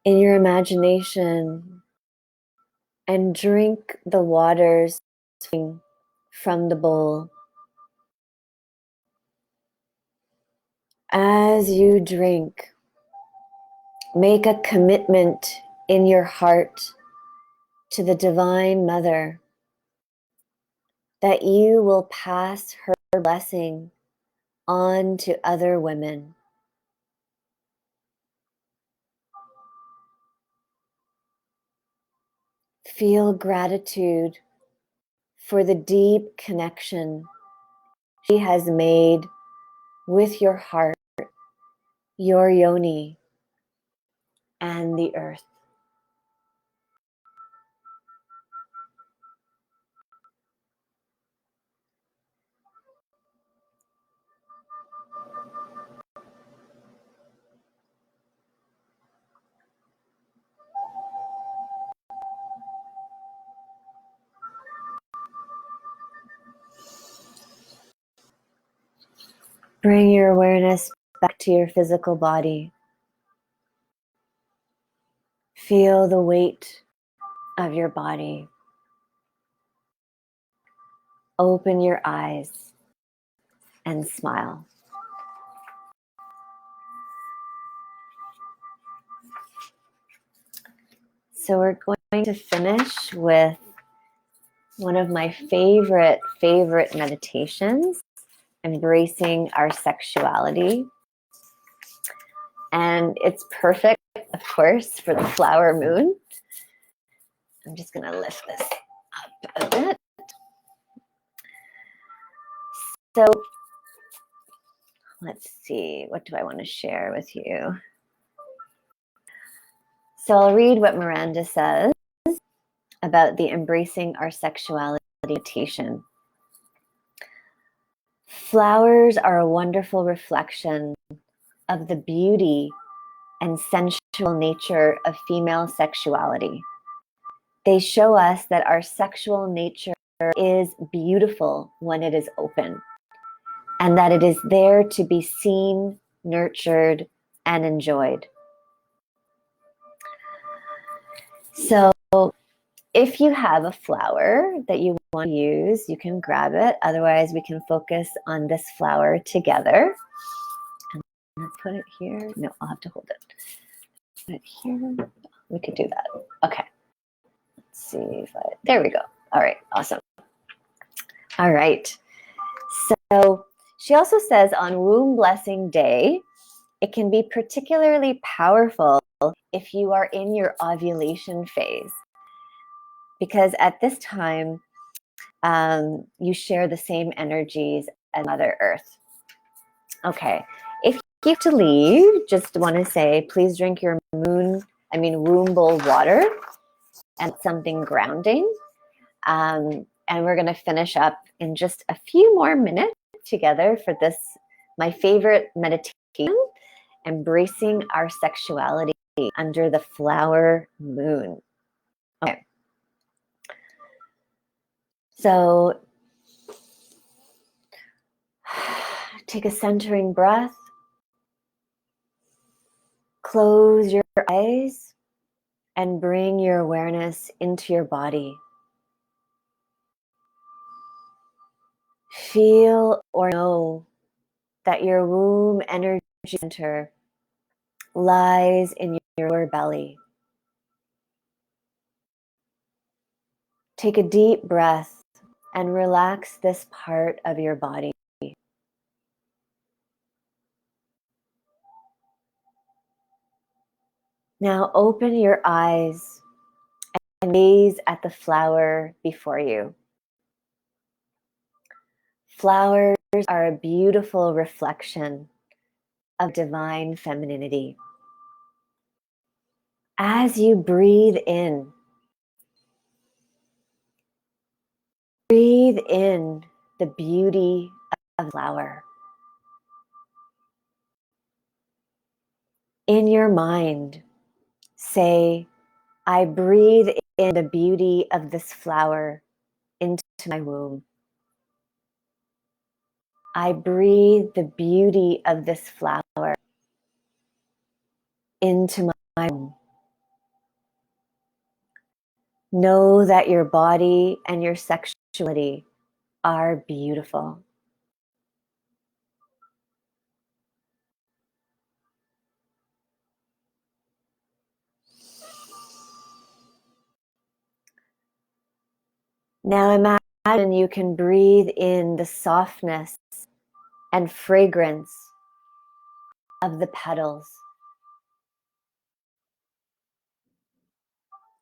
in your imagination and drink the waters from the bowl. As you drink, make a commitment in your heart to the Divine Mother that you will pass her blessing on to other women. Feel gratitude for the deep connection she has made with your heart, your yoni, and the earth. Bring your awareness back to your physical body. Feel the weight of your body. Open your eyes and smile. So we're going to finish with one of my favorite meditations, embracing our sexuality. And it's perfect, of course, for the flower moon. I'm just going to lift this up a bit. So let's see, what do I want to share with you? So I'll read what Miranda says about the embracing our sexuality meditation. Flowers are a wonderful reflection of the beauty and sensual nature of female sexuality. They show us that our sexual nature is beautiful when it is open, and that it is there to be seen, nurtured, and enjoyed. So if you have a flower that you want to use, you can grab it. Otherwise, we can focus on this flower together. And let's put it here. No, I'll have to hold it. Put it here. We could do that. Okay. Let's see if there we go. All right. Awesome. All right. So she also says on Womb Blessing Day, it can be particularly powerful if you are in your ovulation phase, because at this time, you share the same energies as Mother Earth. Okay, if you have to leave, just want to say, please drink your womb bowl water and something grounding. And we're going to finish up in just a few more minutes together for this, my favorite meditation, embracing our sexuality under the flower moon. Okay. So take a centering breath. Close your eyes and bring your awareness into your body. Feel or know that your womb energy center lies in your belly. Take a deep breath and relax this part of your body. Now open your eyes and gaze at the flower before you. Flowers are a beautiful reflection of divine femininity. As you breathe in the beauty of the flower. In your mind, say, I breathe in the beauty of this flower into my womb. I breathe the beauty of this flower into my womb. Know that your body and your sexuality are beautiful. Now imagine you can breathe in the softness and fragrance of the petals.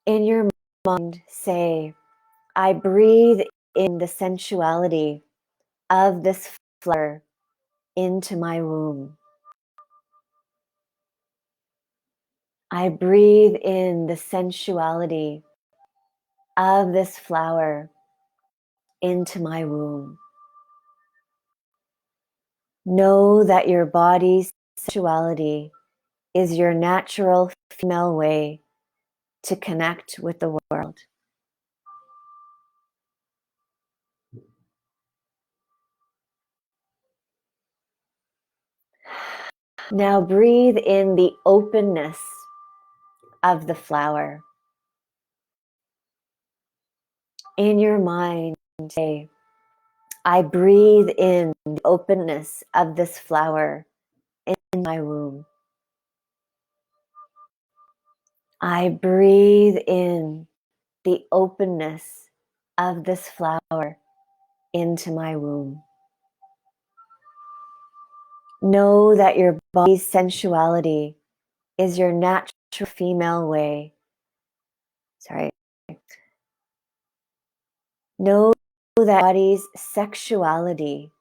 In your mind, say, I breathe in the sensuality of this flower into my womb. I breathe in the sensuality of this flower into my womb. Know that your body's sexuality is your natural female way to connect with the world. Now breathe in the openness of the flower. In your mind, say, I breathe in the openness of this flower in my womb. I breathe in the openness of this flower into my womb. Know that your body's sensuality is your natural female way. Know that body's sexuality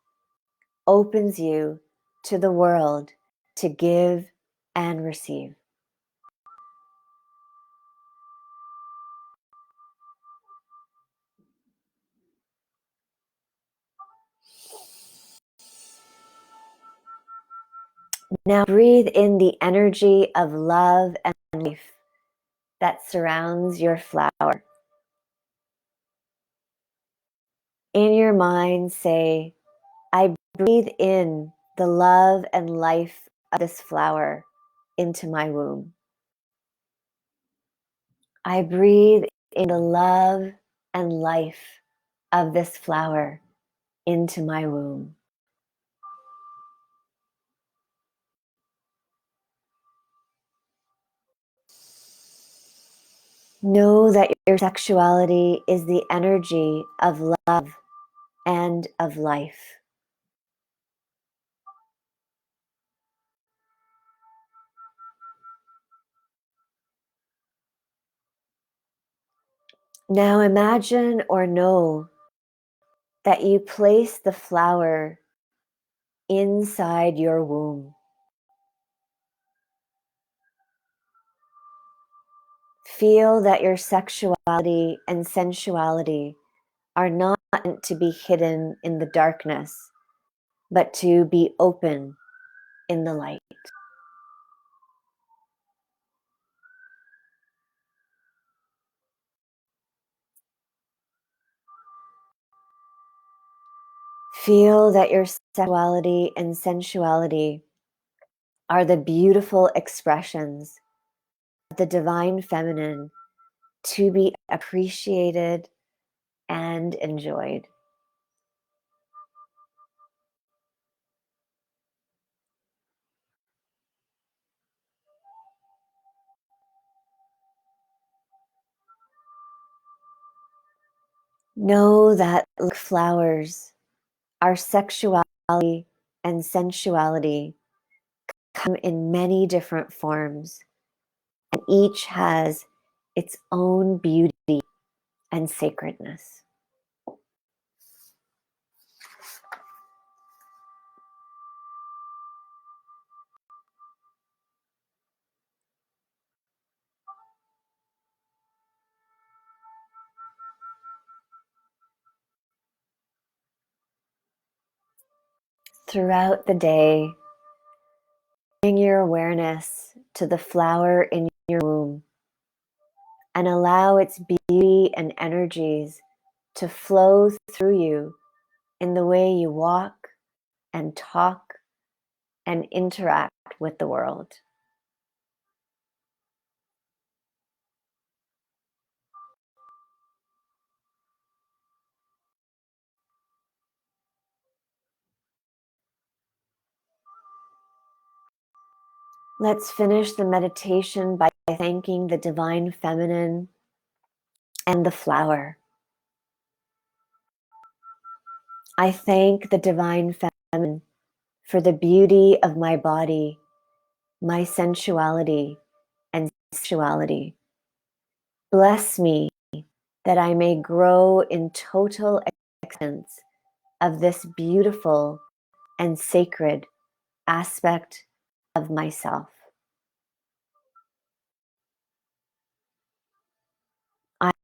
opens you to the world to give and receive. Now breathe in the energy of love and life that surrounds your flower. In your mind, say, I breathe in the love and life of this flower into my womb. I breathe in the love and life of this flower into my womb. Know that your sexuality is the energy of love and of life. Now imagine or know that you place the flower inside your womb. Feel that your sexuality and sensuality are not meant to be hidden in the darkness, but to be open in the light. Feel that your sexuality and sensuality are the beautiful expressions of the divine feminine to be appreciated and enjoyed. Know that, like flowers, our sexuality and sensuality come in many different forms, and each has its own beauty and sacredness. Throughout the day, bring your awareness to the flower in your womb and allow its beauty and energies to flow through you in the way you walk, and talk and interact with the world. Let's finish the meditation by thanking the Divine Feminine and the flower. I thank the Divine Feminine for the beauty of my body, my sensuality and sexuality. Bless me that I may grow in total acceptance of this beautiful and sacred aspect of myself.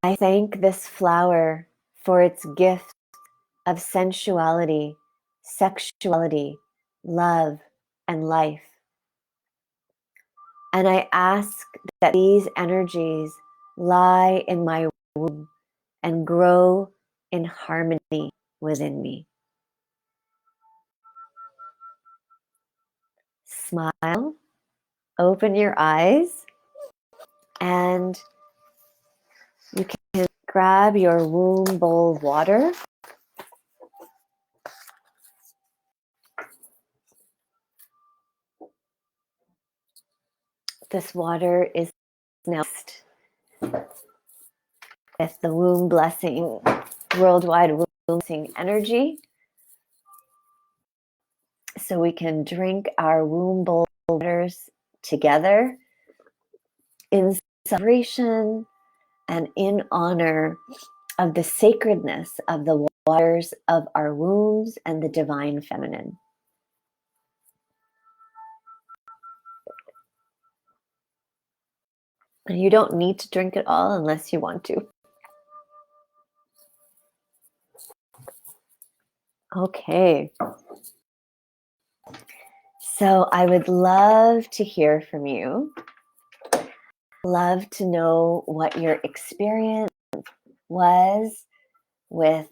I thank this flower for its gift of sensuality, sexuality, love, and life. And I ask that these energies lie in my womb and grow in harmony within me. Smile, open your eyes, and you can grab your womb bowl water. This water is now with the womb blessing, worldwide womb blessing energy. So we can drink our womb bowl waters together in celebration and in honor of the sacredness of the waters of our wombs and the Divine Feminine. And you don't need to drink it all unless you want to. Okay. So I would love to hear from you. Love to know what your experience was with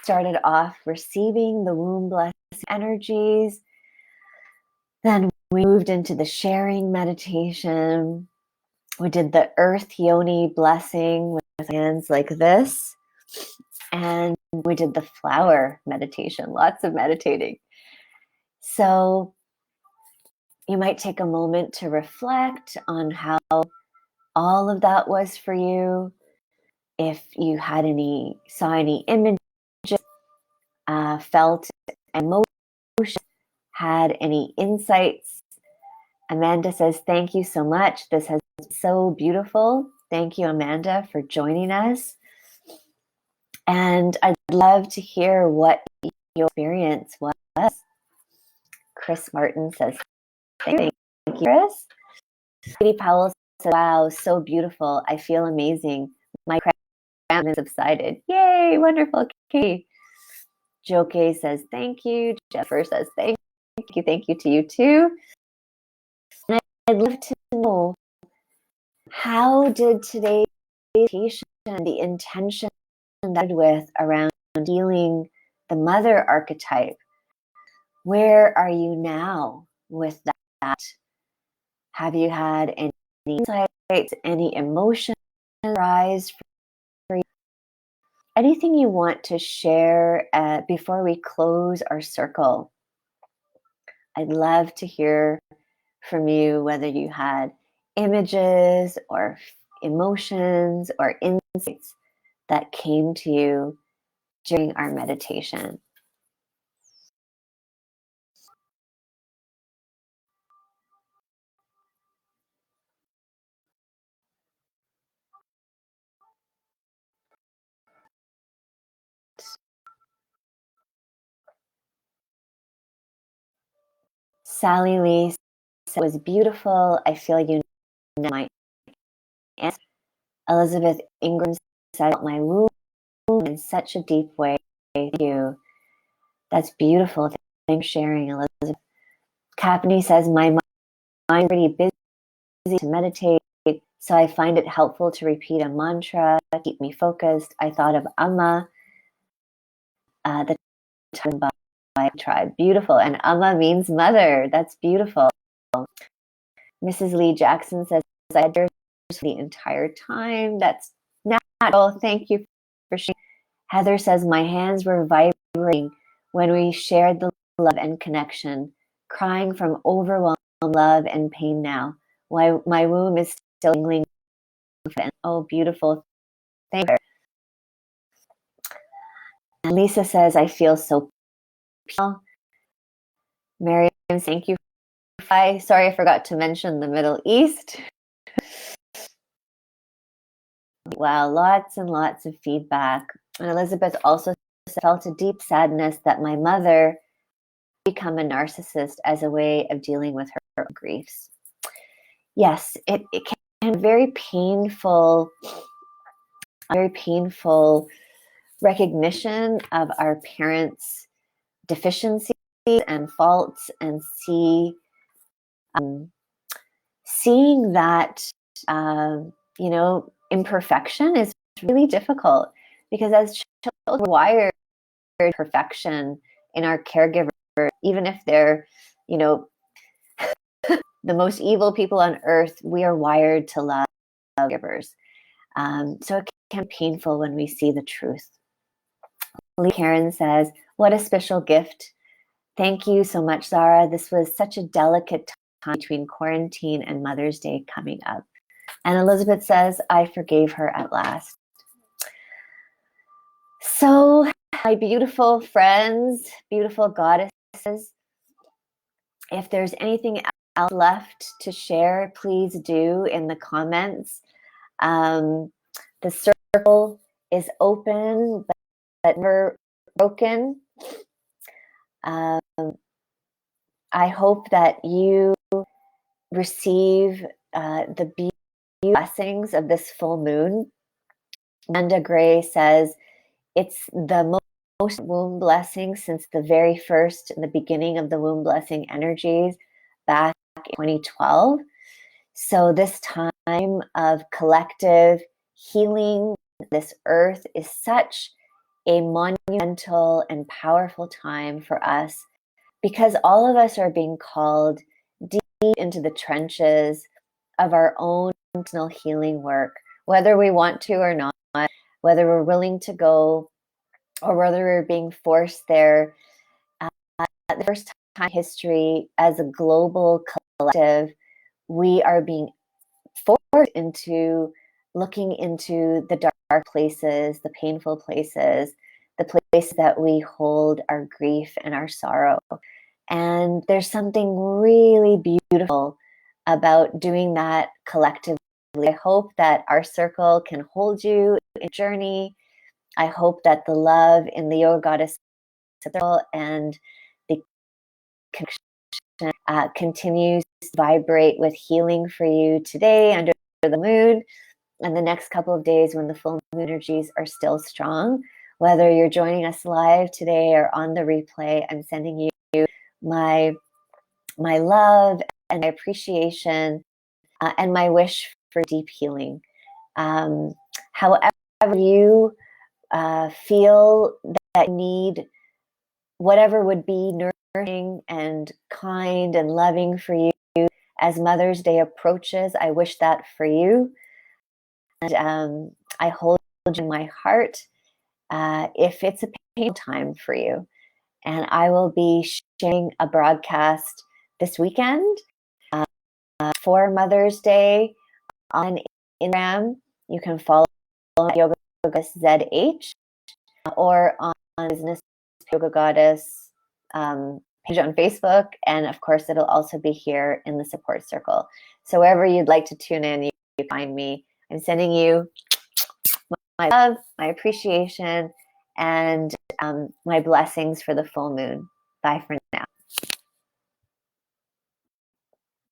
started off receiving the womb blessing energies. Then we moved into the sharing meditation. We did the earth yoni blessing with hands like this. And we did the flower meditation, lots of meditating. So you might take a moment to reflect on how all of that was for you. If you had saw any images, felt emotion, had any insights. Amanda says, thank you so much. This has been so beautiful. Thank you, Amanda, for joining us. And I'd love to hear what your experience was. Chris Martin says, thank you, Chris. Katie Powell says, wow, so beautiful. I feel amazing. My cramp has subsided. Yay, wonderful, Katie. Joe K says, thank you. Jennifer says, thank you. Thank you to you too. And I'd love to know, how did today's meditation, the intention that with around healing the mother archetype, where are you now with that? Have you had any insights, any emotion rise for you? Anything you want to share before we close our circle? I'd love to hear from you, whether you had images or emotions or insights that came to you during our meditation. Sally Lee said, it was beautiful. I feel you know my answer. Elizabeth Ingram said, my womb in such a deep way. Thank you. That's beautiful. Thanks for sharing, Elizabeth. Capney says, my mind is pretty busy to meditate, so I find it helpful to repeat a mantra, keep me focused. I thought of Amma, the time tribe. Beautiful. And Amma means mother. That's beautiful. Mrs. Lee Jackson says, I had yours the entire time. That's natural. Thank you for sharing. Heather says, my hands were vibrating when we shared the love and connection, crying from overwhelmed love and pain now. Why my womb is still tingling. Oh, beautiful. Thank you. And Lisa says, I feel so peaceful. Miriam, thank you. Sorry, I forgot to mention the Middle East. Wow, lots and lots of feedback. And Elizabeth also felt a deep sadness that my mother become a narcissist as a way of dealing with her griefs. Yes, it can be very painful recognition of our parents' deficiencies and faults, and seeing that imperfection is really difficult, because as children we're wired perfection in our caregiver, even if they're the most evil people on earth, we are wired to love givers. So it can be painful when we see the truth. Lee Karen says, what a special gift. Thank you so much, Zara. This was such a delicate time between quarantine and Mother's Day coming up. And Elizabeth says, I forgave her at last. So, my beautiful friends, beautiful goddesses, if there's anything else left to share, please do in the comments. The circle is open, but never broken. I hope that you receive the blessings of this full moon. Amanda Gray says, it's the most womb blessing since the very first, in the beginning of the womb blessing energies back in 2012. So this time of collective healing, this earth, is such a monumental and powerful time for us, because all of us are being called deep into the trenches of our own personal healing work, whether we want to or not, whether we're willing to go or whether we're being forced there. At the first time in history, as a global collective, we are being forced into looking into the dark places, the painful places, the places that we hold our grief and our sorrow. And there's something really beautiful about doing that collectively. I hope that our circle can hold you in a journey. I hope that the love in the Yoga Goddess circle and the connection continues to vibrate with healing for you today under the moon, and the next couple of days when the full moon energies are still strong. Whether you're joining us live today or on the replay, I'm sending you my love and my appreciation and my wish for deep healing. However you feel that you need, whatever would be nourishing and kind and loving for you as Mother's Day approaches, I wish that for you. And I hold you in my heart if it's a painful time for you. And I will be sharing a broadcast this weekend for Mother's Day on Instagram. You can follow Yoga Goddess ZH or on Business Yoga Goddess page on Facebook. And of course, it'll also be here in the support circle. So wherever you'd like to tune in, you find me. I'm sending you my love, my appreciation, and my blessings for the full moon. Bye for now.